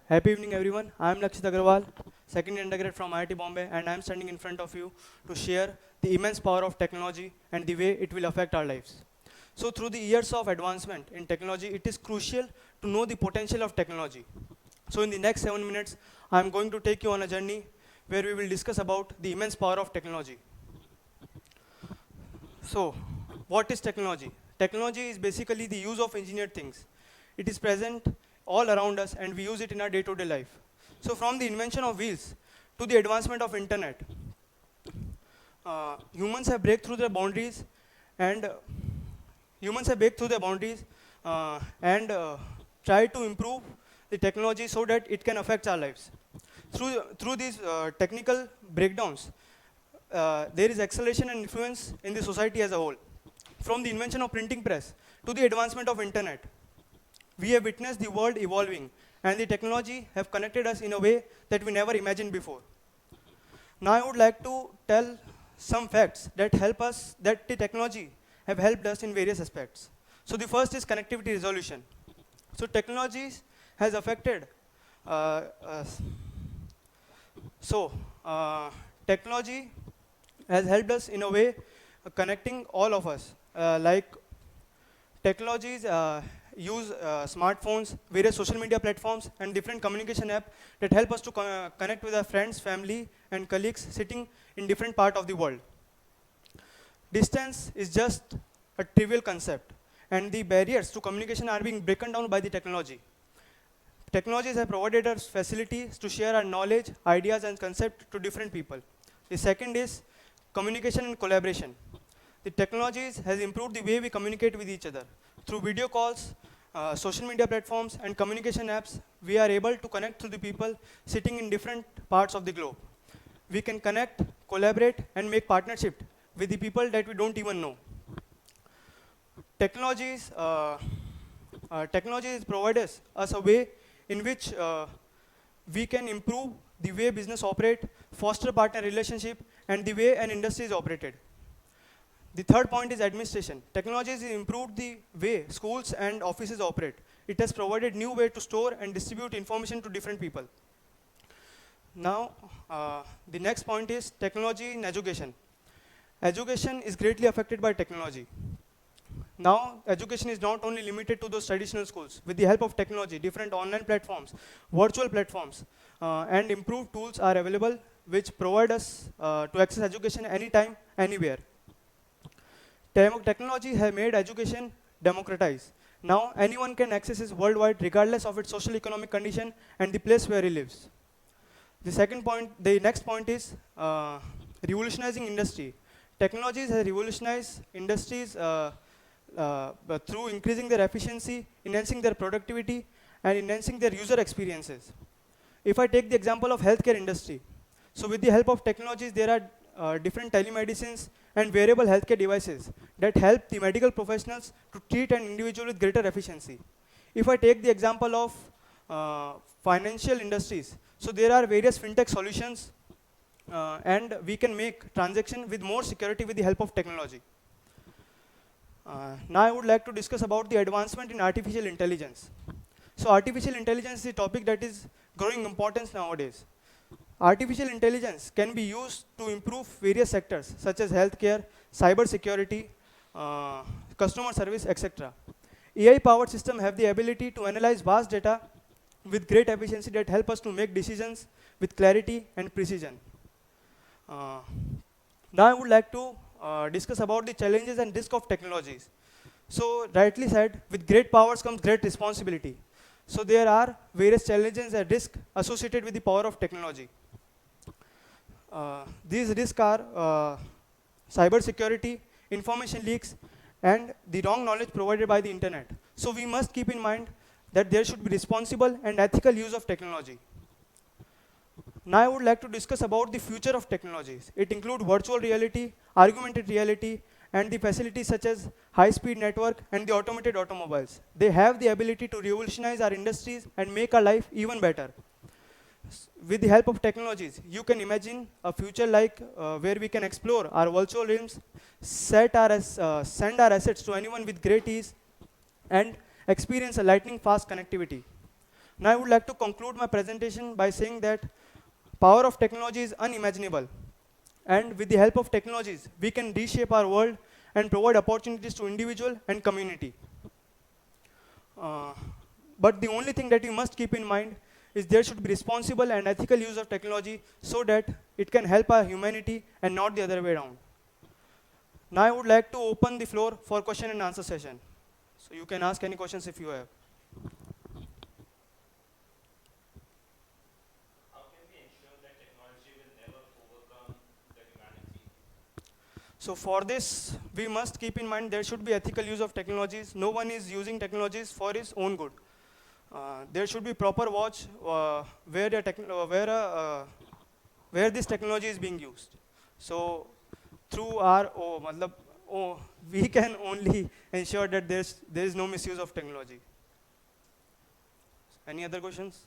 Happy evening, everyone. I am Lakshit Agarwal, second year undergrad from IIT Bombay, and I am standing in front of you to share the immense power of technology and the way it will affect our lives. So, through the years of advancement in technology, it is crucial to know the potential of technology. So, in the next 7 minutes, I am going to take you on a journey where we will discuss about the immense power of technology. So, what is technology? Technology is basically the use of engineered things. It is present all around us and we use it in our day-to-day life. So from the invention of wheels to the advancement of internet, humans have break through their boundaries and humans have break through their boundaries and try to improve the technology so that it can affect our lives. Through these technical breakdowns, there is acceleration and influence in the society as a whole. From the invention of printing press to the advancement of internet, we have witnessed the world evolving and the technology have connected us in a way that we never imagined before. Now I would like to tell some facts that help us, that the technology have helped us in various aspects. So the first is connectivity resolution. So technology has affected, uh, uh, so technology has helped us in a way connecting all of us. Like technologies use smartphones, various social media platforms, and different communication apps that help us to connect with our friends, family, and colleagues sitting in different parts of the world. Distance is just a trivial concept, and the barriers to communication are being broken down by the technology. Technologies have provided us facilities to share our knowledge, ideas, and concepts to different people. The second is communication and collaboration. The technologies has improved the way we communicate with each other. Through video calls, social media platforms, and communication apps, we are able to connect to the people sitting in different parts of the globe. We can connect, collaborate, and make partnership with the people that we don't even know. Technologies, technologies provide us a way in which we can improve the way business operate, foster partner relationship, and the way an industry is operated. The third point is administration. Technology has improved the way schools and offices operate. It has provided new way to store and distribute information to different people. Now, the next point is technology in education. Education is greatly affected by technology. Now, education is not only limited to those traditional schools. With the help of technology, different online platforms, virtual platforms, and improved tools are available which provide us to access education anytime, anywhere. Technology has made education democratized. Now anyone can access it worldwide regardless of its social economic condition and the place where he lives. The next point is revolutionizing industry. Technologies has revolutionized industries through increasing their efficiency, enhancing their productivity, and enhancing their user experiences. If I take the example of healthcare industry, so with the help of technologies, there are different telemedicines and wearable healthcare devices that help the medical professionals to treat an individual with greater efficiency. If I take the example of financial industries, so there are various fintech solutions and we can make transaction with more security with the help of technology. Now I would like to discuss about the advancement in artificial intelligence. So artificial intelligence is a topic that is growing importance nowadays. Artificial intelligence can be used to improve various sectors such as healthcare, cyber security, customer service, etc. AI-powered systems have the ability to analyze vast data with great efficiency that help us to make decisions with clarity and precision. Now I would like to discuss about the challenges and risks of technologies. So rightly said, with great powers comes great responsibility. So there are various challenges and risks associated with the power of technology. These risks are cyber security, information leaks, and the wrong knowledge provided by the internet. So we must keep in mind that there should be responsible and ethical use of technology. Now I would like to discuss about the future of technologies. It includes virtual reality, augmented reality, and the facilities such as high-speed network and the automated automobiles. They have the ability to revolutionize our industries and make our life even better. With the help of technologies, you can imagine a future like where we can explore our virtual realms, send our assets to anyone with great ease, and experience a lightning fast connectivity. Now I would like to conclude my presentation by saying that power of technology is unimaginable. And with the help of technologies, we can reshape our world and provide opportunities to individual and community. Uh, but the only thing that you must keep in mind is there should be responsible and ethical use of technology so that it can help our humanity and not the other way around. Now I would like to open the floor for question and answer session. So you can ask any questions if you have. How can we ensure that technology will never overcome the humanity? So for this, we must keep in mind there should be ethical use of technologies. No one is using technologies for his own good. There should be proper watch where this technology is being used. So through our we can only ensure that there is no misuse of technology. Any other questions?